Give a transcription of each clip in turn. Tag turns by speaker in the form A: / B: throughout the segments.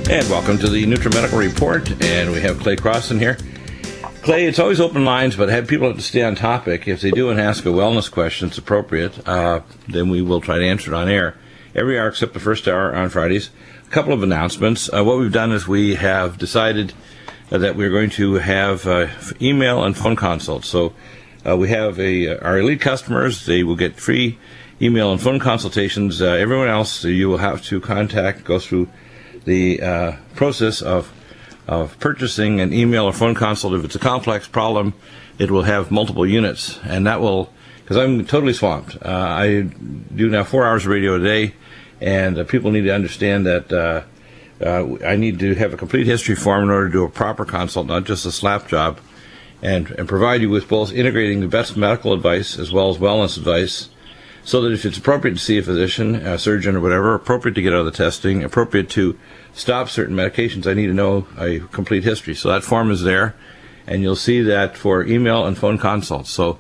A: And welcome to the Nutrimedical Report, and we have Clay CROSSAN here. Clay, it's always open lines, but have people have to stay on topic. If they do and ask a wellness question, it's appropriate, then we will try to answer it on air. Every hour except the first hour on Fridays. A couple of announcements. What we've done is we have decided that we're going to have email and phone consults. So we have our elite customers. They will get free email and phone consultations. Everyone else, you will have to go through the process of purchasing an email or phone consult. If it's a complex problem, it will have multiple units, and that will, because I'm totally swamped. I do now 4 hours of radio a day, and people need to understand that I need to have a complete history form in order to do a proper consult, not just a slap job, and provide you with both integrating the best medical advice as well as wellness advice, so that if it's appropriate to see a physician, a surgeon, or whatever, appropriate to get out of the testing, appropriate to stop certain medications, I need to know a complete history. So that form is there, and you'll see that for email and phone consults. So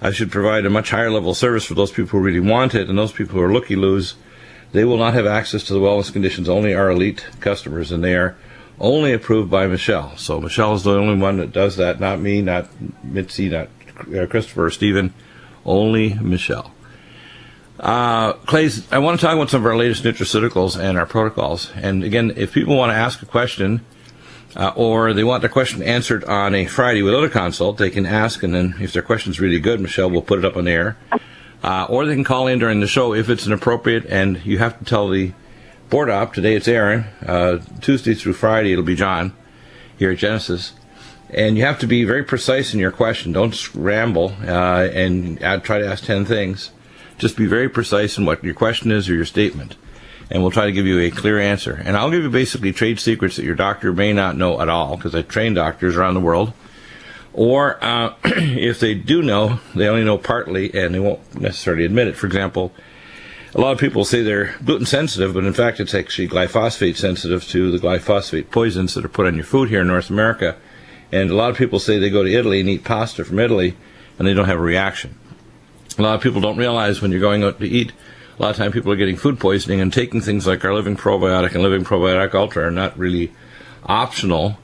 A: I should provide a much higher level of service for those people who really want it, and those people who are looky-loos, they will not have access to the wellness conditions. Only our elite customers, and they are only approved by Michelle. So Michelle is the only one that does that, not me, not Mitzi, not Christopher or Stephen, only Michelle. Clay, I want to talk about some of our latest nutraceuticals and our protocols. And again, if people want to ask a question, or they want their question answered on a Friday without a consult, they can ask, and then if their question's really good, Michelle will put it up on the air. Or they can call in during the show if it's inappropriate, and you have to tell the board op, today it's Aaron, Tuesday through Friday it'll be John, here at Genesis. And you have to be very precise in your question. Don't ramble and try to ask 10 things. Just be very precise in what your question is or your statement, and we'll try to give you a clear answer. And I'll give you basically trade secrets that your doctor may not know at all, because I train doctors around the world. Or if they do know, they only know partly, and they won't necessarily admit it. For example, a lot of people say they're gluten sensitive, but in fact it's actually glyphosate sensitive to the glyphosate poisons that are put on your food here in North America. And a lot of people say they go to Italy and eat pasta from Italy, and they don't have a reaction. A lot of people don't realize when you're going out to eat, a lot of time people are getting food poisoning, and taking things like our Living Probiotic and Living Probiotic Ultra are not really optional.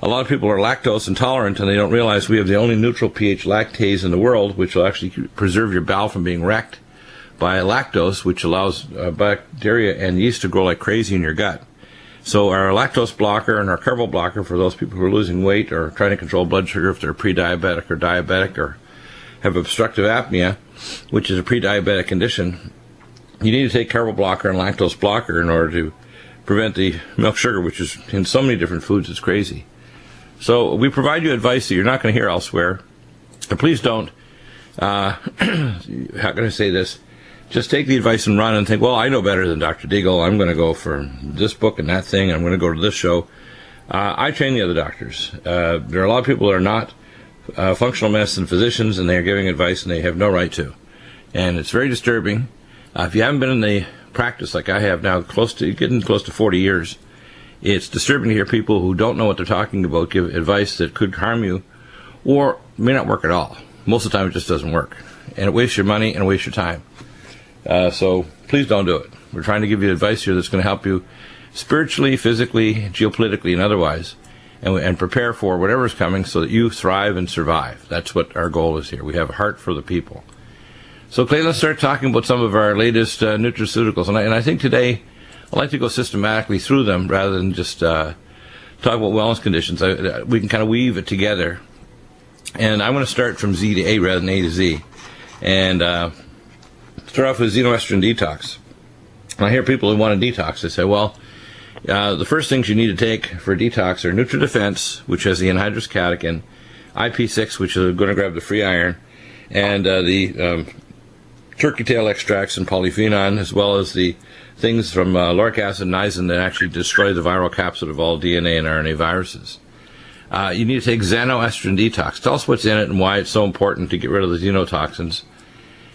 A: A lot of people are lactose intolerant, and they don't realize we have the only neutral pH lactase in the world, which will actually preserve your bowel from being wrecked by lactose, which allows bacteria and yeast to grow like crazy in your gut. So our lactose blocker and our carbo blocker for those people who are losing weight or trying to control blood sugar if they're pre-diabetic or diabetic or have obstructive apnea, which is a pre-diabetic condition, you need to take carbo blocker and lactose blocker in order to prevent the milk sugar, which is in so many different foods, it's crazy. So we provide you advice that you're not going to hear elsewhere. But please don't, how can I say this, just take the advice and run and think, well, I know better than Dr. Deagle. I'm going to go for this book and that thing. I'm going to go to this show. I train the other doctors. There are a lot of people that are not functional medicine physicians, and they're giving advice and they have no right to. And it's very disturbing. If you haven't been in the practice like I have now, getting close to 40 years, it's disturbing to hear people who don't know what they're talking about give advice that could harm you or may not work at all. Most of the time it just doesn't work. And it wastes your money and it wastes your time. So please don't do it. We're trying to give you advice here that's going to help you spiritually, physically, geopolitically, and otherwise, and prepare for whatever's coming so that you thrive and survive. That's what our goal is here. We have a heart for the people. So, Clay, let's start talking about some of our latest nutraceuticals. And I think today I'd like to go systematically through them rather than just talk about wellness conditions. We can kind of weave it together. And I'm going to start from Z to A rather than A to Z. And start off with xenoestrogen detox. And I hear people who want a detox. They say, well, the first things you need to take for detox are NutriDefense, which has the anhydrous catechin, IP6, which is going to grab the free iron, and the turkey tail extracts and polyphenol, as well as the things from lauric acid and niacin that actually destroy the viral capsid of all DNA and RNA viruses. You need to take xenoestrogen detox. Tell us what's in it and why it's so important to get rid of the xenotoxins.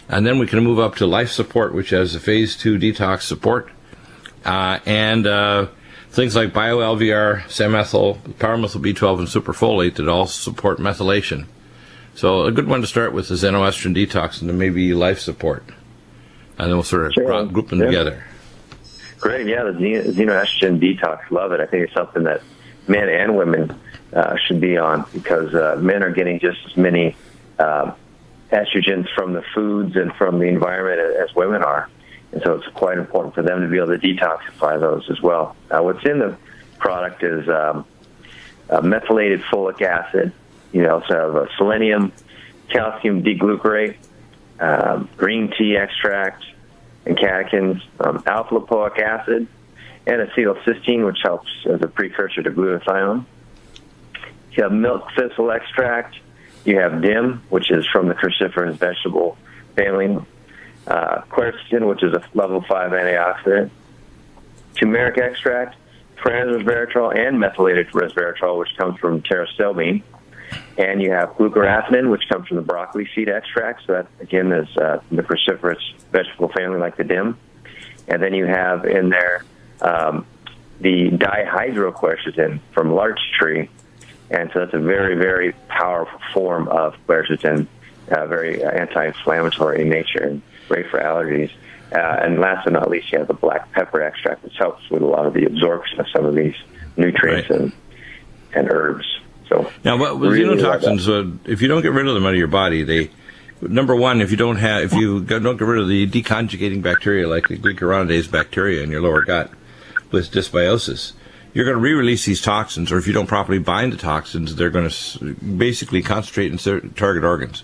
A: And then we can move up to life support, which has a phase 2 detox support, and things like bio-LVR, Samethyl, pyromethyl B12, and superfolate that all support methylation. So a good one to start with is xenoestrogen detox and then maybe life support. And then we'll sort of group them together.
B: Great, yeah, the xenoestrogen detox, love it. I think it's something that men and women should be on, because men are getting just as many estrogens from the foods and from the environment as women are. And so it's quite important for them to be able to detoxify those as well. What's in the product is methylated folic acid. You also have selenium, calcium D-glucarate, green tea extract, and catechins, alpha-lipoic acid, and acetylcysteine, which helps as a precursor to glutathione. You have milk thistle extract. You have DIM, which is from the cruciferous vegetable family. Quercetin, which is a level 5 antioxidant. Turmeric extract, trans-resveratrol, and methylated resveratrol, which comes from pterostilbene. And you have glucoraphanin, which comes from the broccoli seed extract. So that, again, is the cruciferous vegetable family, like the DIM. And then you have in there the dihydroquercetin from larch tree. And so that's a very, very powerful form of quercetin, very anti-inflammatory in nature and great for allergies. And last but not least, you have the black pepper extract, which helps with a lot of the absorption of some of these nutrients and herbs. So
A: now, what with really xenotoxins? If you don't get rid of them out of your body, number one, if you don't get rid of the deconjugating bacteria like the glucuronidase bacteria in your lower gut with dysbiosis, you're going to re-release these toxins, or if you don't properly bind the toxins, they're going to basically concentrate in certain target organs: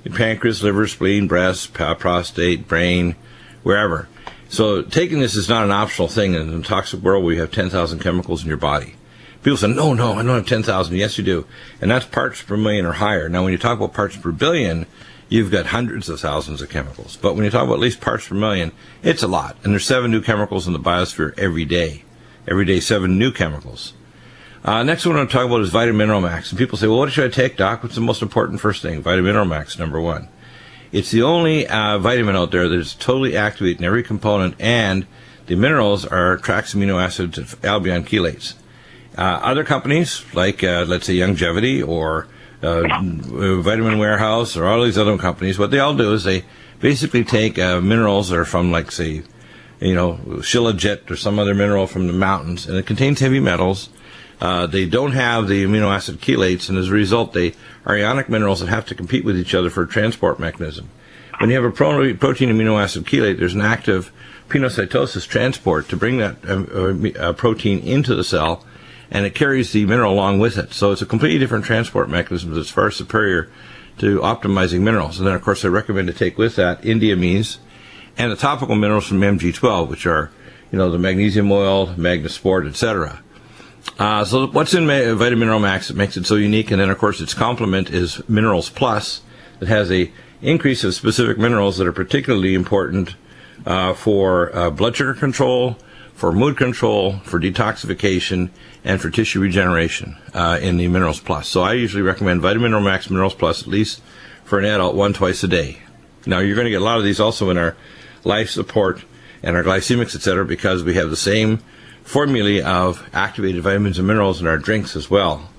A: your pancreas, liver, spleen, breast, prostate, brain, wherever. So taking this is not an optional thing. In the toxic world, we have 10,000 chemicals in your body. People say, no, I don't have 10,000. Yes, you do. And that's parts per million or higher. Now, when you talk about parts per billion, you've got hundreds of thousands of chemicals. But when you talk about at least parts per million, it's a lot. And there's 7 new chemicals in the biosphere every day. Every day, 7 new chemicals. Next one I'm going to talk about is Vitamin Mineral Max. And people say, well, what should I take, Doc? What's the most important first thing? Vitamin Mineral Max, number 1. It's the only vitamin out there that is totally activated in every component, and the minerals are tracks amino acids of albion chelates. Other companies, like, let's say, Youngevity or Vitamin Warehouse or all these other companies, what they all do is they basically take minerals that are from, like, say, shilajit or some other mineral from the mountains, and it contains heavy metals. They don't have the amino acid chelates, and as a result, they are ionic minerals that have to compete with each other for a transport mechanism. When you have a protein amino acid chelate, there's an active pinocytosis transport to bring that protein into the cell, and it carries the mineral along with it. So it's a completely different transport mechanism that's far superior to optimizing minerals. And then, of course, I recommend to take with that indiamines and the topical minerals from MG12, which are, the magnesium oil, Magnasport, etc. So what's in Vitamin Mineral Max that makes it so unique? And then, of course, its complement is Minerals Plus, that has a increase of specific minerals that are particularly important for blood sugar control, for mood control, for detoxification, and for tissue regeneration in the Minerals Plus. So I usually recommend Vitamin Mineral Max Minerals Plus at least for an adult twice a day. Now, you're going to get a lot of these also in our life support and our glycemics, etc., because we have the same formulae of activated vitamins and minerals in our drinks as well.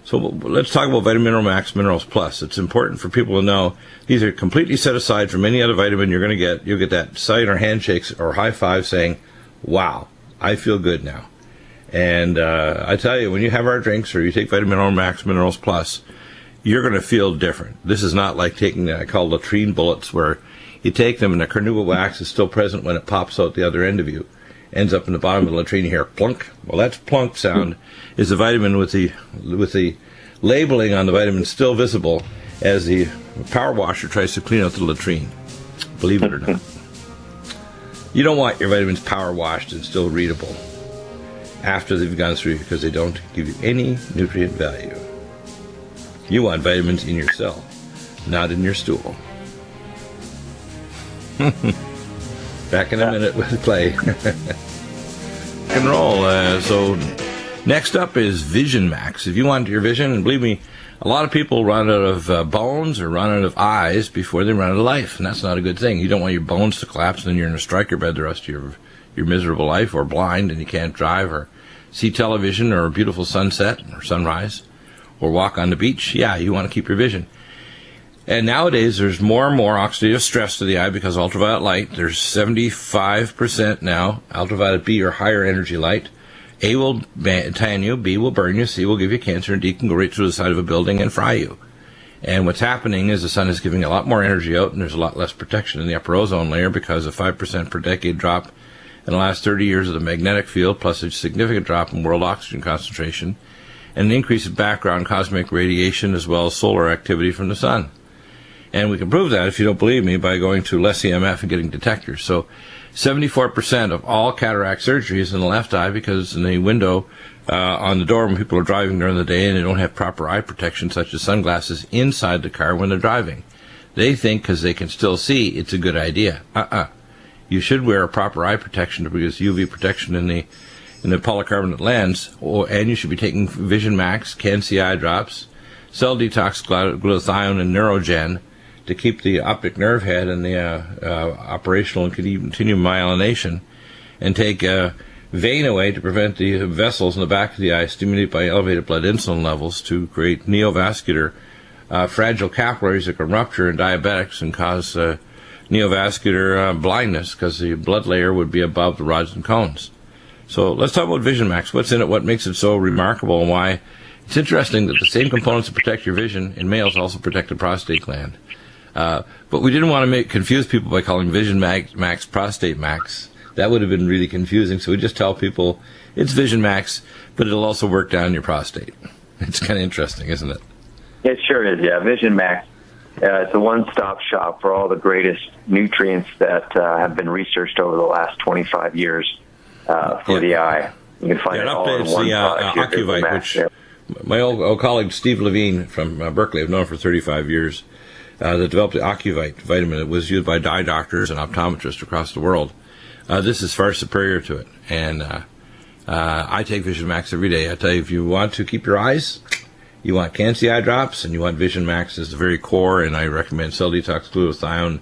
A: So let's talk about Vitamin Mineral Max Minerals Plus. It's important for people to know these are completely set aside from any other vitamin you're going to get. You'll get that sign or handshakes or high five saying, wow, I feel good now. And I tell you, when you have our drinks or you take Vitamin Mineral Max Minerals Plus, you're going to feel different. This is not like taking I call latrine bullets, where you take them and the carnauba wax is still present when it pops out the other end of you. Ends up in the bottom of the latrine, you hear plunk. Well, that's plunk sound is the vitamin with the labeling on the vitamin still visible as the power washer tries to clean out the latrine. Believe it or not. You don't want your vitamins power washed and still readable after they've gone through, because they don't give you any nutrient value. You want vitamins in your cell, not in your stool. Back in a minute with Clay. Rock and roll. So next up is Vision Max. If you want your vision, and believe me, a lot of people run out of bones or run out of eyes before they run out of life, and that's not a good thing. You don't want your bones to collapse and you're in a striker bed the rest of your miserable life, or blind and you can't drive or see television or a beautiful sunset or sunrise or walk on the beach. Yeah, you want to keep your vision. And nowadays, there's more and more oxidative stress to the eye because of ultraviolet light. There's 75% now ultraviolet B or higher energy light. A will tan you, B will burn you, C will give you cancer, and D can go right through the side of a building and fry you. And what's happening is the sun is giving a lot more energy out, and there's a lot less protection in the upper ozone layer because of 5% per decade drop in the last 30 years of the magnetic field, plus a significant drop in world oxygen concentration, and an increase in background cosmic radiation as well as solar activity from the sun. And we can prove that, if you don't believe me, by going to less EMF and getting detectors. So 74% of all cataract surgery is in the left eye because in the window on the door when people are driving during the day and they don't have proper eye protection, such as sunglasses, inside the car when they're driving. They think because they can still see it's a good idea. You should wear a proper eye protection because UV protection in the polycarbonate lens, and you should be taking Vision Max, Can-C eye drops, cell detox glutathione, and Neurogen to keep the optic nerve head and the operational and continuum myelination, and take vein away to prevent the vessels in the back of the eye stimulated by elevated blood insulin levels to create neovascular fragile capillaries that can rupture in diabetics and cause neovascular blindness because the blood layer would be above the rods and cones. So let's talk about Vision Max. What's in it? What makes it so remarkable, and why? It's interesting that the same components that protect your vision in males also protect the prostate gland. But we didn't want to confuse people by calling Vision Max Prostate Max. That would have been really confusing, so we just tell people it's Vision Max, but it'll also work down your prostate. It's kind of interesting, isn't it?
B: It sure is, yeah. Vision Max, it's a one-stop shop for all the greatest nutrients that have been researched over the last 25 years for the eye. You can find it all in one product.
A: Ocuvite, which my old colleague Steve Levine from Berkeley, I've known for 35 years, that developed the Ocuvite vitamin. It was used by eye doctors and optometrists across the world. This is far superior to it, and I take Vision Max every day. I tell you, if you want to keep your eyes, you want Can-C eye drops, and you want Vision Max as the very core, and I recommend cell detox glutathione,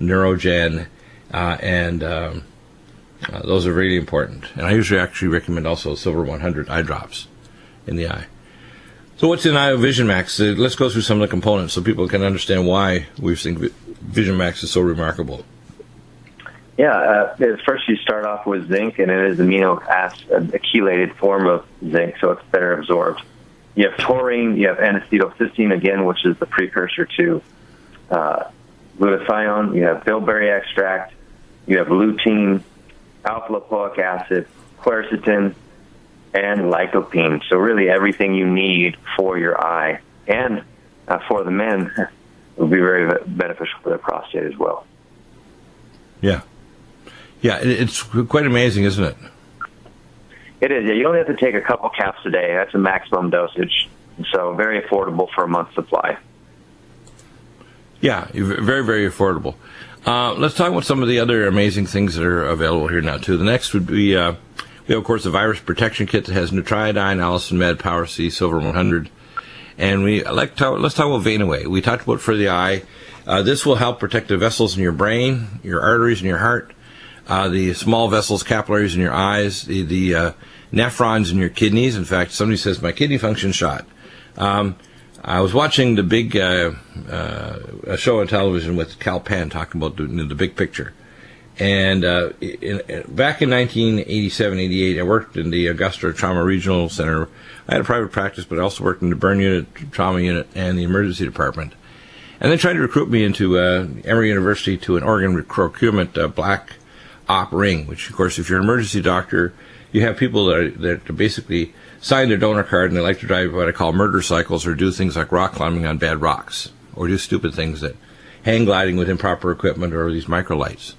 A: Neurogen, and those are really important. And I usually actually recommend also Silver 100 eye drops in the eye. So what's in Vision Max? Let's go through some of the components so people can understand why we think Vision Max is so remarkable.
B: Yeah, first you start off with zinc, and it is amino acid, a chelated form of zinc, so it's better absorbed. You have taurine, you have N-acetylcysteine, again, which is the precursor to glutathione. You have bilberry extract, you have lutein, alpha-lipoic acid, quercetin, and lycopene. So really everything you need for your eye, and for the men, will be very beneficial for their prostate as well.
A: Yeah. Yeah, it's quite amazing, isn't it?
B: It is. Yeah, you only have to take a couple caps a day. That's a maximum dosage. So very affordable for a month's supply. Yeah,
A: very, very affordable. Let's talk about some of the other amazing things that are available here now, too. The next would be, we have, of course, the virus protection kit that has Nutriodine, Allison Med, Power C, Silver 100. And let's talk about Vein Away. We talked about for the eye. This will help protect the vessels in your brain, your arteries, and your heart. The small vessels, capillaries in your eyes, the nephrons in your kidneys. In fact, somebody says, my kidney function shot. I was watching the big a show on television with Cal Penn talking about the big picture. And back in 1987-88, I worked in the Augusta Trauma Regional Center. I had a private practice, but I also worked in the burn unit, trauma unit, and the emergency department. And they tried to recruit me into Emory University to an organ procurement black op ring, which, of course, if you're an emergency doctor, you have people that basically sign their donor card and they like to drive what I call murder cycles or do things like rock climbing on bad rocks or do stupid things that hang gliding with improper equipment or these microlights.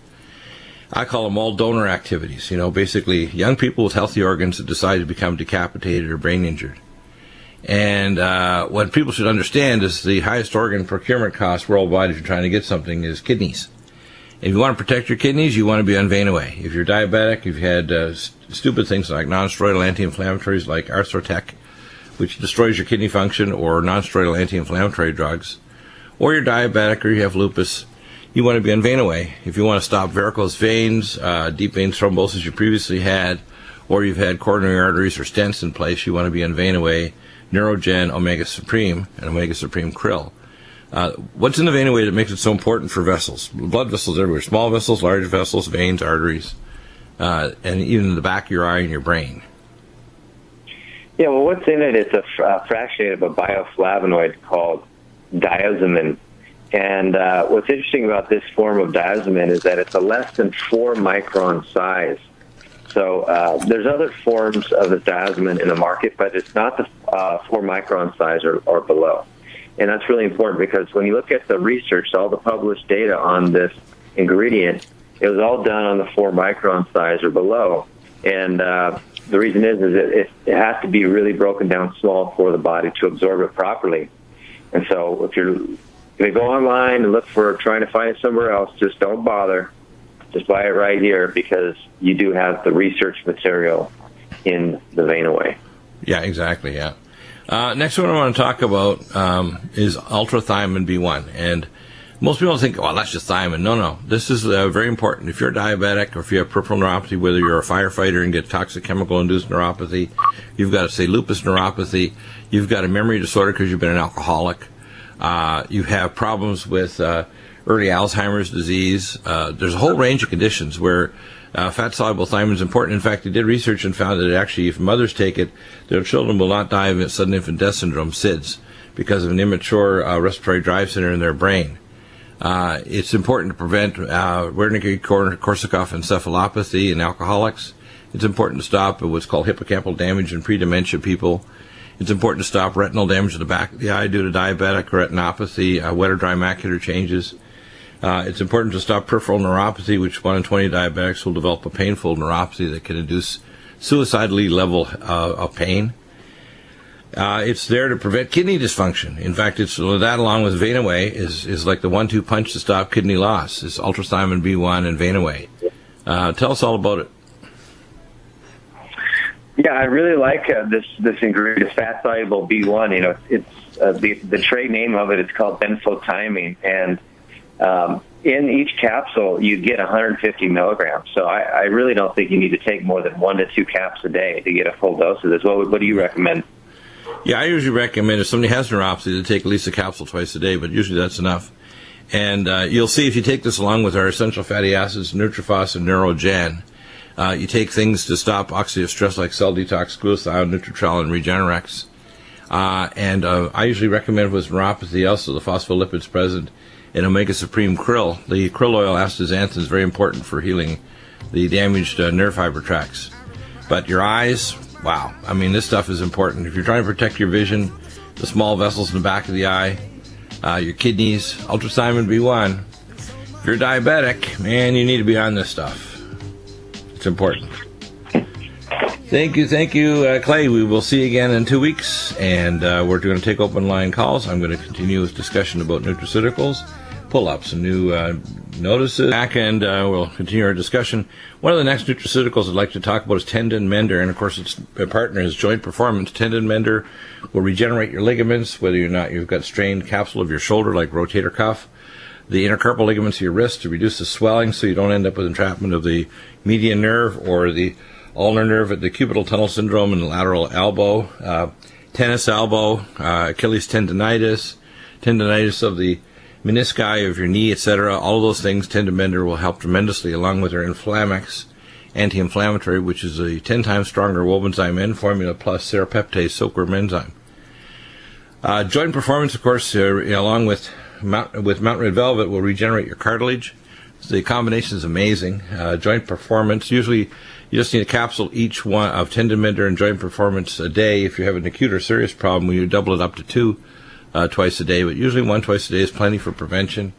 A: I call them all donor activities, basically young people with healthy organs that decide to become decapitated or brain injured. And what people should understand is the highest organ procurement cost worldwide if you're trying to get something is kidneys. If you want to protect your kidneys, you want to be on Vein Away. If you're diabetic, if you've had stupid things like non-steroidal anti-inflammatories like Arthrotec, which destroys your kidney function, or non-steroidal anti-inflammatory drugs, or you're diabetic or you have lupus, you want to be on Vein Away. If you want to stop varicose veins, deep vein thrombosis you previously had, or you've had coronary arteries or stents in place, you want to be on Vein Away, Neurogen, Omega Supreme, and Omega Supreme Krill. What's in the VenaWay that makes it so important for vessels? Blood vessels everywhere, small vessels, large vessels, veins, arteries, and even in the back of your eye and your brain.
B: Yeah, well, what's in it? It's a fractionate of a bioflavonoid called diazomin. And what's interesting about this form of diazomin is that it's a less than 4 micron size. So there's other forms of the diazomin in the market, but it's not the 4 micron size or below. And that's really important because when you look at the research, all the published data on this ingredient, it was all done on the 4 micron size or below. And the reason is it has to be really broken down small for the body to absorb it properly. And so if you go online and look for trying to find it somewhere else, just don't bother. Just buy it right here because you do have the research material in the VenaWay.
A: Yeah, exactly, yeah. Next one I want to talk about is ultrathymine B1. And most people think, well, that's just thiamine. No. This is very important. If you're diabetic or if you have peripheral neuropathy, whether you're a firefighter and get toxic chemical-induced neuropathy, you've got, say, lupus neuropathy, you've got a memory disorder because you've been an alcoholic, you have problems with early Alzheimer's disease. There's a whole range of conditions where fat-soluble thiamine is important. In fact, they did research and found that actually, if mothers take it, their children will not die of sudden infant death syndrome, SIDS, because of an immature respiratory drive center in their brain. It's important to prevent Wernicke-Korsakoff encephalopathy in alcoholics. It's important to stop what's called hippocampal damage in pre-dementia people. It's important to stop retinal damage to the back of the eye due to diabetic retinopathy, wet or dry macular changes. It's important to stop peripheral neuropathy, which 1 in 20 diabetics will develop a painful neuropathy that can induce suicidally level of pain. It's there to prevent kidney dysfunction. In fact, it's that along with VenaWay is like the 1-2 punch to stop kidney loss. It's ultrathymine B1 and VenaWay. Tell us all about it.
B: Yeah, I really like this ingredient, this fat-soluble B1. You know, it's the trade name of it is called benfotiamine, and in each capsule you get 150 milligrams. So I really don't think you need to take more than 1 to 2 caps a day to get a full dose of this. What do you recommend?
A: Yeah, I usually recommend if somebody has neuropathy to take at least a capsule twice a day, but usually that's enough. And you'll see if you take this along with our essential fatty acids, Nutrifos and Neurogen, you take things to stop oxidative stress like cell detox, glutathione, Nutritrol, and Regenerex. And I usually recommend with neuropathy also the phospholipids present in Omega Supreme krill. The krill oil astaxanthin is very important for healing the damaged nerve fiber tracts. But your eyes, wow. I mean, this stuff is important. If you're trying to protect your vision, the small vessels in the back of the eye, your kidneys, ultrathymine B1. If you're diabetic, man, you need to be on this stuff. It's important. Thank you, Clay. We will see you again in 2 weeks, and we're going to take open line calls. I'm going to continue with discussion about nutraceuticals, pull up some new notices back, and we'll continue our discussion. One of the next nutraceuticals I'd like to talk about is Tendon Mender, and of course its partner is Joint Performance. Tendon Mender will regenerate your ligaments, whether or not you've got strained capsule of your shoulder like rotator cuff, the intercarpal ligaments of your wrist to reduce the swelling so you don't end up with entrapment of the median nerve or the ulnar nerve at the cubital tunnel syndrome and the lateral elbow, tennis elbow, Achilles tendonitis of the menisci of your knee, etc. All of those things, Tendon Mender will help tremendously, along with our Inflamex anti-inflammatory, which is a 10 times stronger wobenzyme N formula plus serrapeptase silkworm enzyme. Joint Performance, of course, along with Mountain Red Velvet, will regenerate your cartilage. The combination is amazing. Joint Performance, usually you just need a capsule each one of Tendon Mender and Joint Performance a day. If you have an acute or serious problem, you double it up to 2 twice a day, but usually 1 twice a day is plenty for prevention.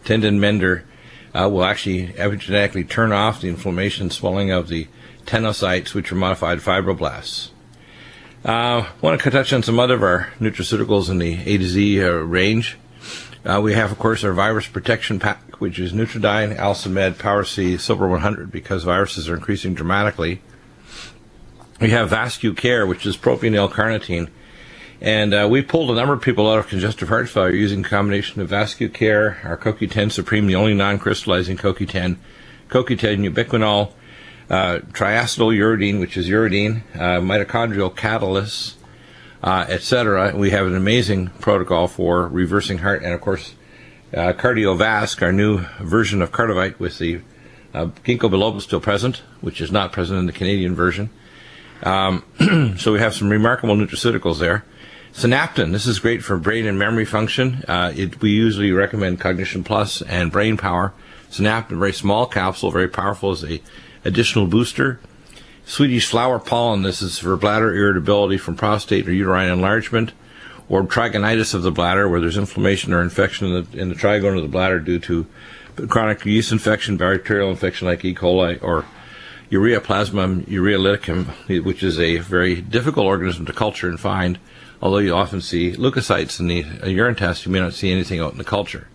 A: Tendon Mender will actually epigenetically turn off the inflammation and swelling of the tenocytes, which are modified fibroblasts. I want to touch on some other of our nutraceuticals in the A to Z range. We have, of course, our virus protection pack, which is Nutridyne, Alcimed, Power C, Silver 100, because viruses are increasing dramatically. We have Vascu Care, which is propionyl carnitine. And we pulled a number of people out of congestive heart failure using a combination of Vascu Care, our CoQ10 Supreme, the only non-crystallizing CoQ10, CoQ10 ubiquinol, triacetyl uridine, which is uridine, mitochondrial catalyst, etc. We have an amazing protocol for reversing heart, and of course, CardioVasc, our new version of Cardivite with the ginkgo biloba still present, which is not present in the Canadian version. So we have some remarkable nutraceuticals there. Synaptin, this is great for brain and memory function. We usually recommend Cognition Plus and Brain Power. Synaptin, very small capsule, very powerful as a additional booster. Swedish flower pollen, this is for bladder irritability from prostate or uterine enlargement, or trigonitis of the bladder, where there's inflammation or infection in the trigone of the bladder due to chronic yeast infection, bacterial infection like E. coli, or Ureaplasma urealyticum, which is a very difficult organism to culture and find. Although you often see leukocytes in the urine test, you may not see anything out in the culture.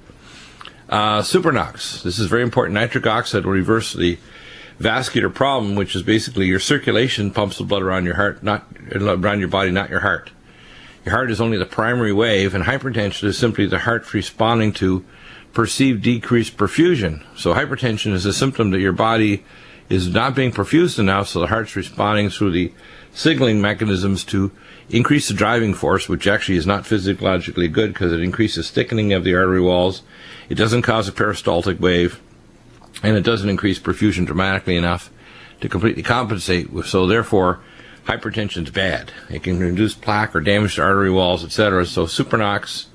A: Supernox. This is very important. Nitric oxide will reverse the vascular problem, which is basically your circulation pumps the blood around your heart, not around your body, not your heart. Your heart is only the primary wave, and hypertension is simply the heart responding to perceived decreased perfusion. So hypertension is a symptom that your body is not being perfused enough, so the heart's responding through the signaling mechanisms to increase the driving force, which actually is not physiologically good because it increases thickening of the artery walls. It doesn't cause a peristaltic wave, and it doesn't increase perfusion dramatically enough to completely compensate. So therefore, hypertension is bad. It can induce plaque or damage to artery walls, etc. So Supernox,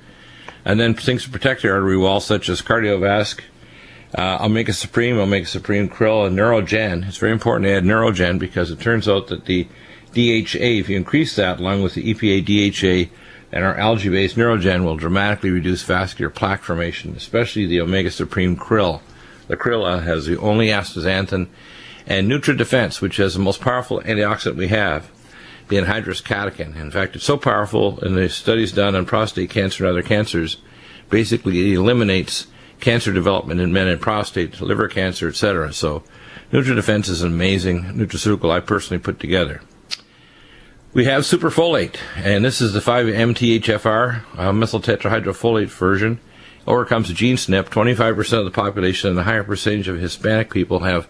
A: and then things to protect the artery walls, such as CardioVasc, Omega Supreme Krill, and Neurogen. It's very important to add Neurogen because it turns out that the DHA, if you increase that along with the EPA DHA and our algae-based Neurogen, will dramatically reduce vascular plaque formation, especially the Omega Supreme Krill. The krill has the only astaxanthin, and NutriDefense, which has the most powerful antioxidant we have, the anhydrous catechin. In fact, it's so powerful in the studies done on prostate cancer and other cancers, basically it eliminates cancer development in men and prostate, liver cancer, etc. So NutriDefense is an amazing nutraceutical I personally put together. We have superfolate, and this is the 5-MTHFR methyl tetrahydrofolate version. Overcomes the gene SNP. 25% of the population and a higher percentage of Hispanic people have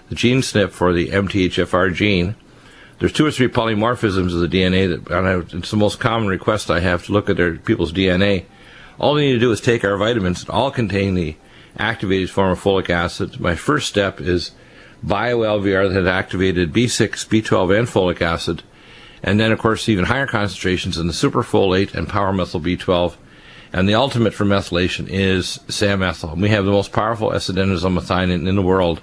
A: the gene SNP for the MTHFR gene. There's 2 or 3 polymorphisms of the DNA that it's the most common request I have to look at people's DNA. All they need to do is take our vitamins that all contain the activated form of folic acid. My first step is BioLVR that had activated B6, B12, and folic acid. And then, of course, even higher concentrations in the superfolate and power methyl B12. And the ultimate for methylation is SAM-methyl. We have the most powerful S-adenosylmethionine in the world,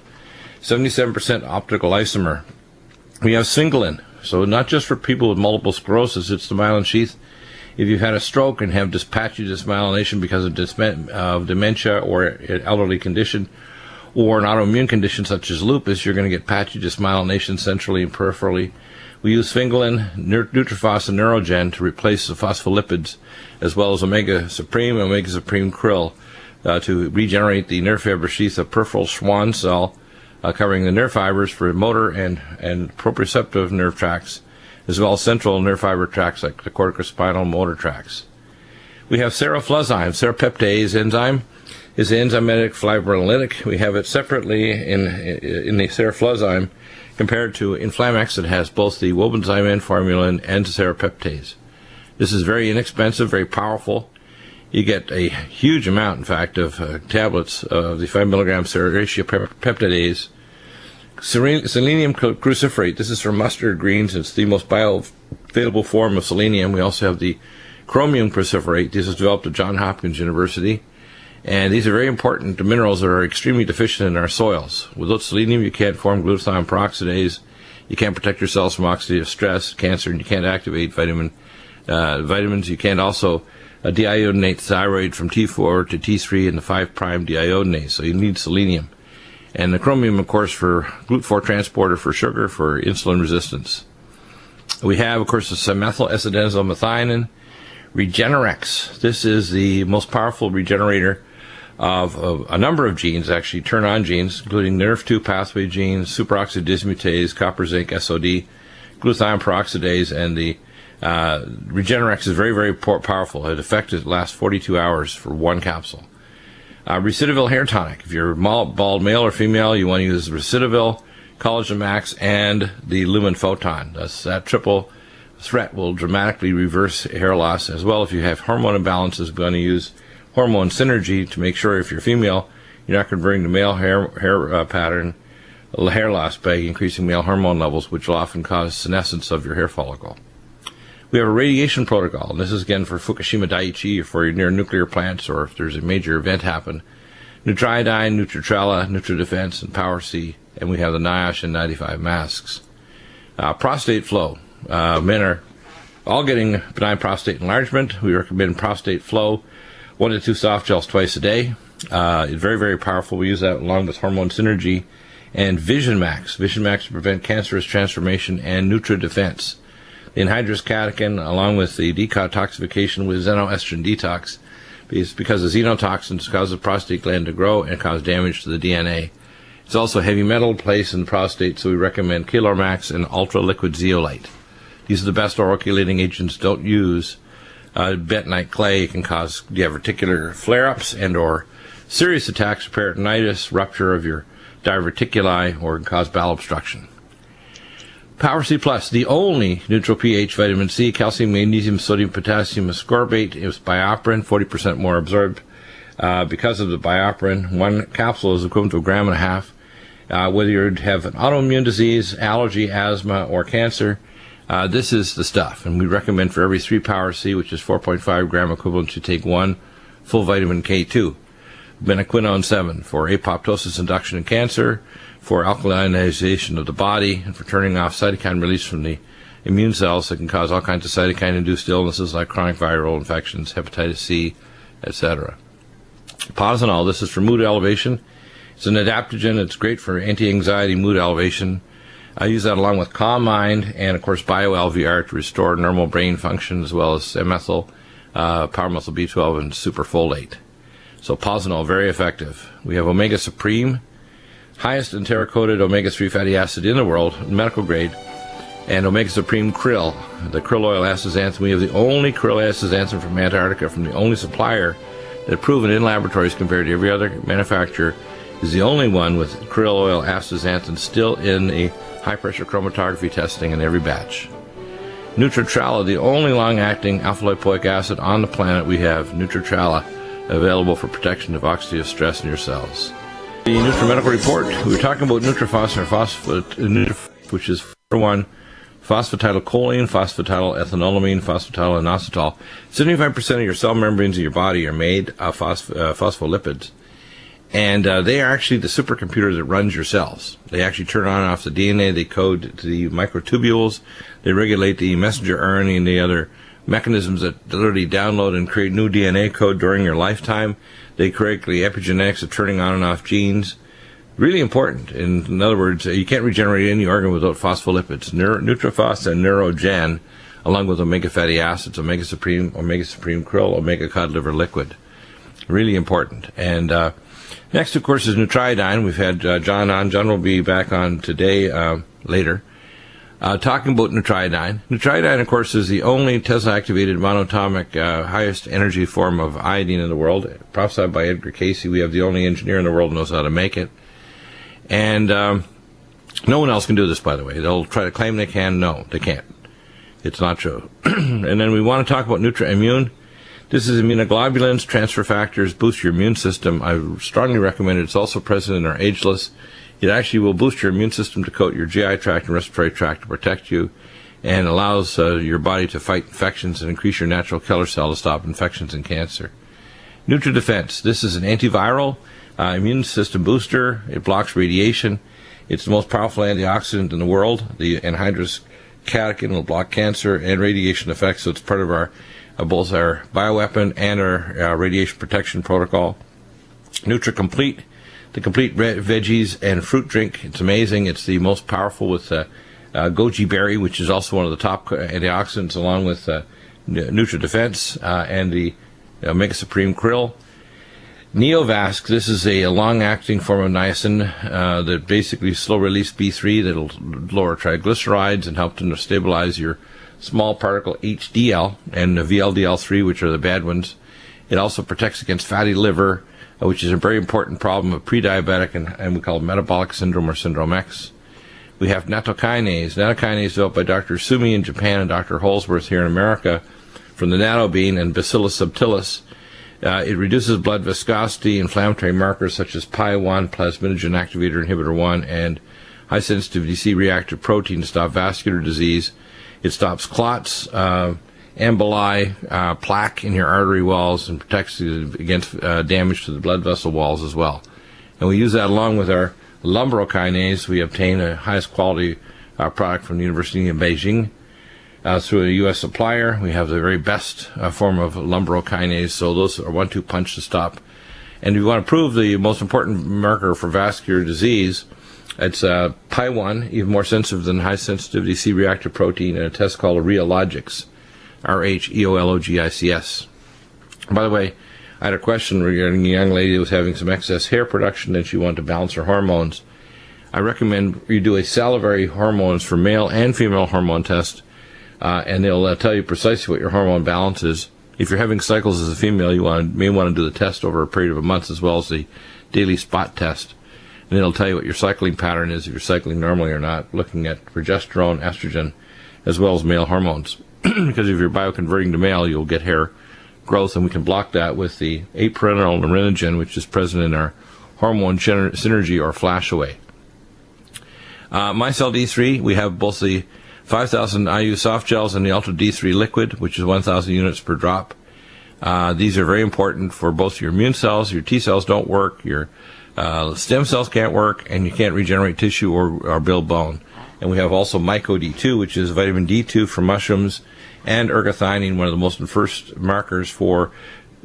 A: 77% optical isomer. We have Singolin, so not just for people with multiple sclerosis, it's the myelin sheath. If you've had a stroke and have patchy dysmyelination because of dementia or an elderly condition, or an autoimmune condition such as lupus, you're going to get patchy dysmyelination centrally and peripherally. We use Singolin, Nutrifos, and Neurogen to replace the phospholipids, as well as Omega Supreme and Omega Supreme Krill to regenerate the nerve fiber sheath of peripheral Schwann cell, covering the nerve fibers for motor and proprioceptive nerve tracts, as well as central nerve fiber tracts like the corticospinal motor tracts. We have seroflozyme. Serapeptase enzyme is an enzymatic fibrinolytic. We have it separately in the seroflozyme compared to Inflamex that has both the wobenzyme and formulin and serapeptase. This is very inexpensive, very powerful. You get a huge amount, in fact, of tablets of the 5 milligram serotiopeptidase. Selenium cruciferate, this is for mustard greens. It's the most bioavailable form of selenium. We also have the chromium cruciferate. This was developed at Johns Hopkins University. And these are very important minerals that are extremely deficient in our soils. Without selenium, you can't form glutathione peroxidase. You can't protect your cells from oxidative stress, cancer, and you can't activate vitamins. You can't also deiodinate thyroid from T4 to T3 and the 5' deiodinase. So you need selenium. And the chromium, of course, for GLUT4 transporter for sugar, for insulin resistance. We have, of course, the methyl S-adenosylmethionine. Regenerex. This is the most powerful regenerator of a number of genes, actually turn-on genes, including NERV2 pathway genes, superoxide dismutase, copper zinc SOD, glutathione peroxidase, and the Regenerex is very, very powerful. It effective lasts 42 hours for one capsule. Recidivil hair tonic. If you're bald male or female, you want to use Recidivil, Collagen Max, and the Lumen Photon. That's that triple threat will dramatically reverse hair loss. As well, if you have hormone imbalances, we're going to use hormone synergy to make sure if you're female, you're not converting the male hair pattern hair loss by increasing male hormone levels, which will often cause senescence of your hair follicle. We have a radiation protocol, and this is again for Fukushima Daiichi, or for your near nuclear plants, or if there's a major event happen. Nutriodine, Nutritrella, NutriDefense, and Power C, and we have the NIOSH and 95 masks. Prostate flow. Men are all getting benign prostate enlargement. We recommend prostate flow, 1 to 2 soft gels twice a day. It's very, very powerful. We use that along with hormone synergy and Vision Max. Vision Max to prevent cancerous transformation, and NutriDefense. The anhydrous catechin, along with the detoxification with xenoestrogen detox, because the xenotoxins cause the prostate gland to grow and cause damage to the DNA. It's also heavy metal placed in the prostate, so we recommend Kilormax and Ultra Liquid Zeolite. These are the best oral chelating agents. Don't use bentonite clay. It can cause diverticular flare-ups and or serious attacks of peritonitis, rupture of your diverticuli, or can cause bowel obstruction. Power C Plus, the only neutral pH vitamin C, calcium, magnesium, sodium, potassium ascorbate. It's bioperin, 40% more absorbed because of the bioperin. 1 capsule is equivalent to 1.5 grams. Whether you have an autoimmune disease, allergy, asthma, or cancer, this is the stuff. And we recommend for every 3 Power C, which is 4.5 gram equivalent, to take 1 full vitamin K2. Menaquinone 7 for apoptosis induction in cancer, for alkalinization of the body, and for turning off cytokine release from the immune cells that can cause all kinds of cytokine-induced illnesses like chronic viral infections, hepatitis C, etc. Posinol, this is for mood elevation. It's an adaptogen. It's great for anti-anxiety, mood elevation. I use that along with Calm Mind and, of course, BioLVR to restore normal brain function, as well as methyl, power methyl B12, and superfolate. So Posinol, very effective. We have Omega Supreme, highest enteric-coated omega-3 fatty acid in the world, medical grade, and Omega Supreme Krill, the krill oil astaxanthin. We have the only krill astaxanthin from Antarctica, from the only supplier that proven in laboratories compared to every other manufacturer, is the only one with krill oil astaxanthin still in a high-pressure chromatography testing in every batch. Nutritrella, the only long-acting alpha-lipoic acid on the planet. We have Nutritrella available for protection of oxidative stress in your cells. The Nutrimedical report, we were talking about Nutrifos, which is 1 phosphatidylcholine, phosphatidylethanolamine, phosphatidylainositol. 75% of your cell membranes in your body are made of phospholipids. And they are actually the supercomputer that runs your cells. They actually turn on and off the DNA, they code to the microtubules, they regulate the messenger RNA and the other mechanisms that literally download and create new DNA code during your lifetime. They correct the epigenetics of turning on and off genes. Really important. In other words, you can't regenerate any organ without phospholipids. Nutrifos and Neurogen, along with omega fatty acids, Omega Supreme Krill, Omega Cod Liver Liquid. Really important. And next, of course, is Nutriodine. We've had John on. John will be back on today, later. Talking about Nutriodine. Nutriodine, of course, is the only Tesla-activated monatomic highest energy form of iodine in the world. Prophesied by Edgar Cayce. We have the only engineer in the world who knows how to make it. And no one else can do this, by the way. They'll try to claim they can. No, they can't. It's not true. And then we want to talk about NutriImmune. This is immunoglobulins, transfer factors, boost your immune system. I strongly recommend it. It's also present in our Ageless. It actually will boost your immune system to coat your GI tract and respiratory tract to protect you, and allows your body to fight infections and increase your natural killer cell to stop infections and cancer. NutriDefense. This is an antiviral immune system booster. It blocks radiation. It's the most powerful antioxidant in the world. The anhydrous catechin will block cancer and radiation effects, so it's part of our both our bioweapon and our radiation protection protocol. NutriComplete, the complete veggies and fruit drink. It's amazing. It's the most powerful with goji berry, which is also one of the top antioxidants, along with NutriDefense and the Omega Supreme Krill. Neovasc, this is a long-acting form of niacin that basically slow-release B3 that will lower triglycerides and help to stabilize your small particle HDL and the VLDL3, which are the bad ones. It also protects against fatty liver, which is a very important problem of pre-diabetic and we call it metabolic syndrome or syndrome X. We have nattokinase. Nattokinase developed by Dr. Sumi in Japan and Dr. Holsworth here in America from the natto bean and Bacillus subtilis. It reduces blood viscosity, inflammatory markers such as PI1, plasminogen activator inhibitor 1, and high-sensitivity C-reactive protein to stop vascular disease. It stops clots, emboli, plaque in your artery walls, and protects you against damage to the blood vessel walls as well. And we use that along with our lumbrokinase. We obtain a highest quality product from the University of Beijing through a U.S. supplier. We have the very best form of lumbrokinase, so those are 1-2 punch to stop. And if you want to prove the most important marker for vascular disease, it's PI1, even more sensitive than high-sensitivity C-reactive protein, and a test called a Rheologics, Rheologics. By the way, I had a question regarding a young lady who was having some excess hair production and she wanted to balance her hormones. I recommend you do a salivary hormones for male and female hormone test, and they'll tell you precisely what your hormone balance is. If you're having cycles as a female, you may want to do the test over a period of a month as well as the daily spot test. And it'll tell you what your cycling pattern is, if you're cycling normally or not, looking at progesterone, estrogen, as well as male hormones. Because if you're bioconverting to male, you'll get hair growth, and we can block that with the 8-parental lerinogen, which is present in our hormone synergy or flash away. MyCell D3, we have both the 5,000 IU soft gels and the Ultra D3 liquid, which is 1,000 units per drop. These are very important for both your immune cells. Your T cells don't work, your stem cells can't work, and you can't regenerate tissue or build bone. And we have also Myco D2, which is vitamin D2 from mushrooms, and ergothioneine. One of the most first markers for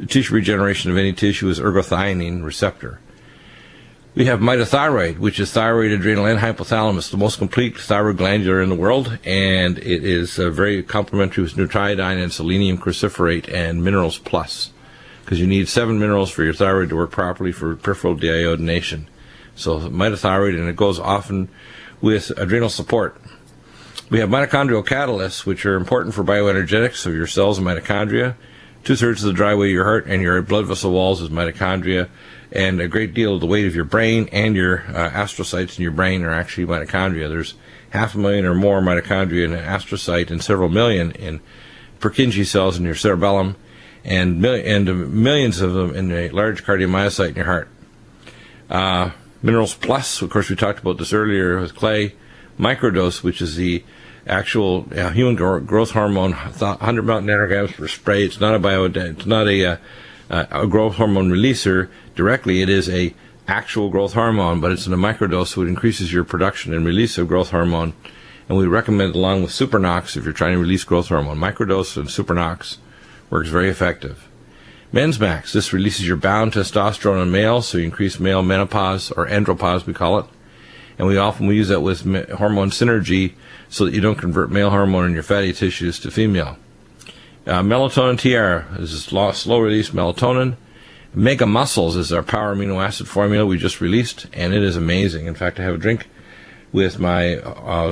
A: tissue regeneration of any tissue is ergothioneine receptor. We have mitothyroid, which is thyroid, adrenal, and hypothalamus, the most complete thyroid glandular in the world, and it is very complementary with nutriodine and selenium cruciferate and minerals plus, because you need 7 minerals for your thyroid to work properly for peripheral deiodination. So mitothyroid, and it goes often with adrenal support. We have mitochondrial catalysts, which are important for bioenergetics of your cells and mitochondria. 2/3 of the dry weight of your heart and your blood vessel walls is mitochondria, and a great deal of the weight of your brain and your astrocytes in your brain are actually mitochondria. There's 500,000 or more mitochondria in an astrocyte and several million in Purkinje cells in your cerebellum, and millions of them in a large cardiomyocyte in your heart. Minerals Plus, of course, we talked about this earlier with Clay. Microdose, which is the actual human growth hormone, 100 nanograms per spray. It's not a growth hormone releaser directly. It is a actual growth hormone, but it's in a microdose, so it increases your production and release of growth hormone. And we recommend it along with Supernox if you're trying to release growth hormone. Microdose and Supernox works very effective. Men's Max, this releases your bound testosterone in males, so you increase male menopause, or andropause we call it. And we use that with hormone synergy so that you don't convert male hormone in your fatty tissues to female. Melatonin Tiara, this is slow release melatonin. Mega Muscles is our power amino acid formula we just released, and it is amazing. In fact, I have a drink with my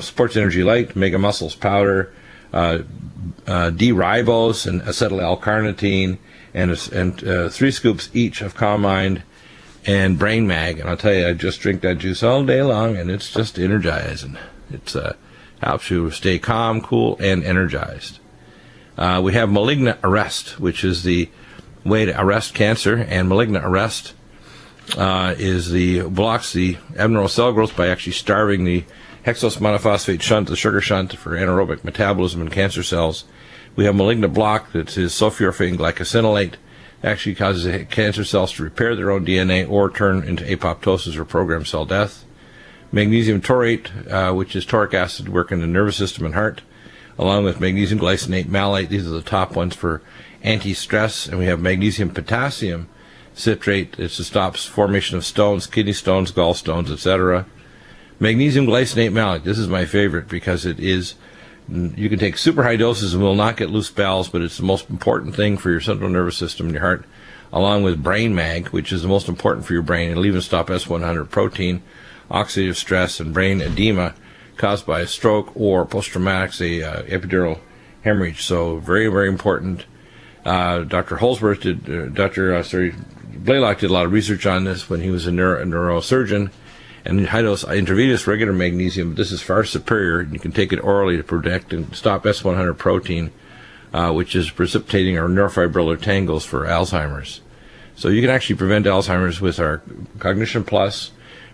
A: Sports Energy Light, Mega Muscles powder, D-ribose and acetyl L-carnitine, and 3 scoops each of Calm Mind and Brain Mag. And I'll tell you, I just drink that juice all day long, and it's just energizing. It helps you stay calm, cool, and energized. We have Malignant Arrest, which is the way to arrest cancer, and Malignant Arrest blocks the abnormal cell growth by actually starving the hexose monophosphate shunt, the sugar shunt, for anaerobic metabolism in cancer cells. We have Malignant Block, that is sulforaphane glycosylate, actually causes cancer cells to repair their own DNA or turn into apoptosis or programmed cell death. Magnesium taurate, which is tauric acid, work in the nervous system and heart, along with magnesium glycinate, malate. These are the top ones for anti-stress. And we have magnesium potassium citrate. It stops formation of stones, kidney stones, gallstones, etc. Magnesium glycinate malate. This is my favorite because it is, you can take super high doses and will not get loose bowels, but it's the most important thing for your central nervous system and your heart, along with Brain Mag, which is the most important for your brain. It'll even stop S100 protein, oxidative stress, and brain edema caused by a stroke or post-traumatic, say, epidural hemorrhage. So very, very important. Dr. Holsworth Blaylock did a lot of research on this when he was a neurosurgeon, and high-dose intravenous regular magnesium. This is far superior. You can take it orally to protect and stop S100 protein, which is precipitating our neurofibrillary tangles for Alzheimer's. So you can actually prevent Alzheimer's with our Cognition Plus,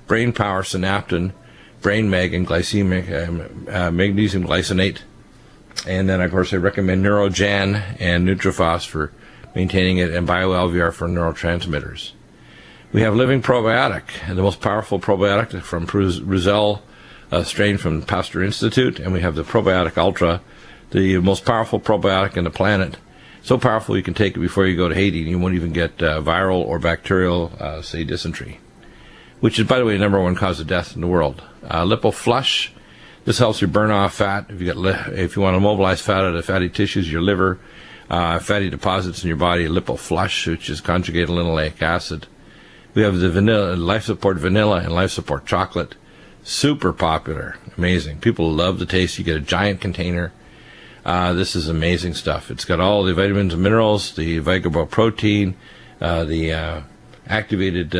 A: Brain Power Synaptin, Brain Mag, and glycemic magnesium glycinate. And then, of course, I recommend Neurogen and Nutrifos for maintaining it, and BioLVR for neurotransmitters. We have Living Probiotic, the most powerful probiotic from Rizal strain from Pasteur Institute, and we have the Probiotic Ultra, the most powerful probiotic in the planet. So powerful you can take it before you go to Haiti, and you won't even get viral or bacterial, say, dysentery, which is, by the way, the #1 cause of death in the world. LipoFlush, this helps you burn off fat. If you want to mobilize fat out of fatty tissues, your liver, fatty deposits in your body, LipoFlush, which is conjugated linoleic acid. We have the vanilla, Life Support Vanilla and Life Support Chocolate. Super popular. Amazing. People love the taste. You get a giant container. This is amazing stuff. It's got all the vitamins and minerals, the Vigabo protein, the activated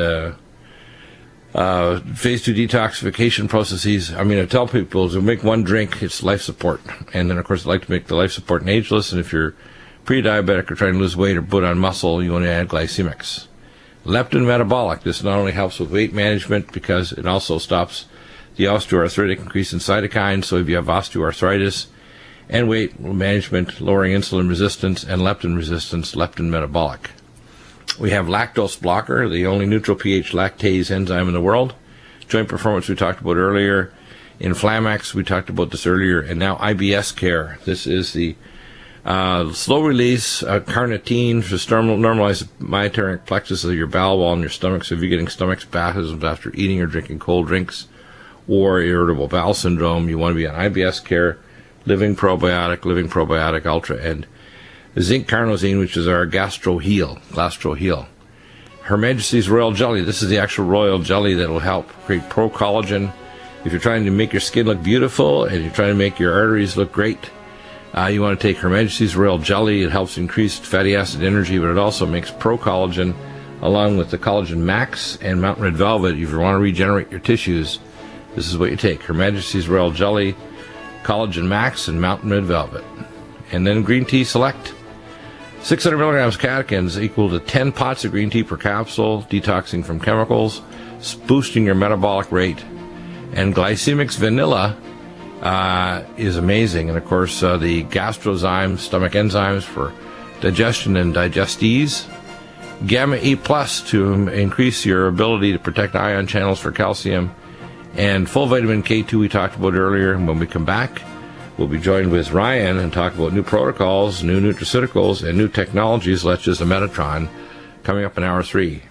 A: phase 2 detoxification processes. I mean, I tell people to make one drink, it's Life Support. And then, of course, I like to make the Life Support ageless. And if you're pre-diabetic or trying to lose weight or put on muscle, you want to add glycemics. Leptin Metabolic. This not only helps with weight management because it also stops the osteoarthritic increase in cytokines. So if you have osteoarthritis and weight management, lowering insulin resistance and leptin resistance, Leptin Metabolic. We have Lactose Blocker, the only neutral pH lactase enzyme in the world. Joint Performance we talked about earlier. Inflamax, we talked about this earlier. And now IBS Care. This is the slow release carnitine to normalize the myoteric plexus of your bowel wall and your stomach. So if you're getting stomach spasms after eating or drinking cold drinks or irritable bowel syndrome, you want to be on IBS Care, Living Probiotic Ultra, and Zinc Carnosine, which is our Gastro Heal. Her Majesty's Royal Jelly. This is the actual royal jelly that will help create pro-collagen. If you're trying to make your skin look beautiful and you're trying to make your arteries look great, you want to take Her Majesty's Royal Jelly. It helps increase fatty acid energy, but it also makes pro-collagen, along with the Collagen Max and Mountain Red Velvet. If you want to regenerate your tissues, this is what you take. Her Majesty's Royal Jelly, Collagen Max, and Mountain Red Velvet. And then Green Tea Select. 600 milligrams catechins equal to 10 pots of green tea per capsule, detoxing from chemicals, boosting your metabolic rate. And Glycemics Vanilla is amazing. And, of course, the gastrozymes, stomach enzymes for digestion and digestees. Gamma E Plus to increase your ability to protect ion channels for calcium. And full vitamin K2 we talked about earlier. And when we come back, we'll be joined with Ryan and talk about new protocols, new nutraceuticals, and new technologies, such as the Metatron, coming up in hour 3.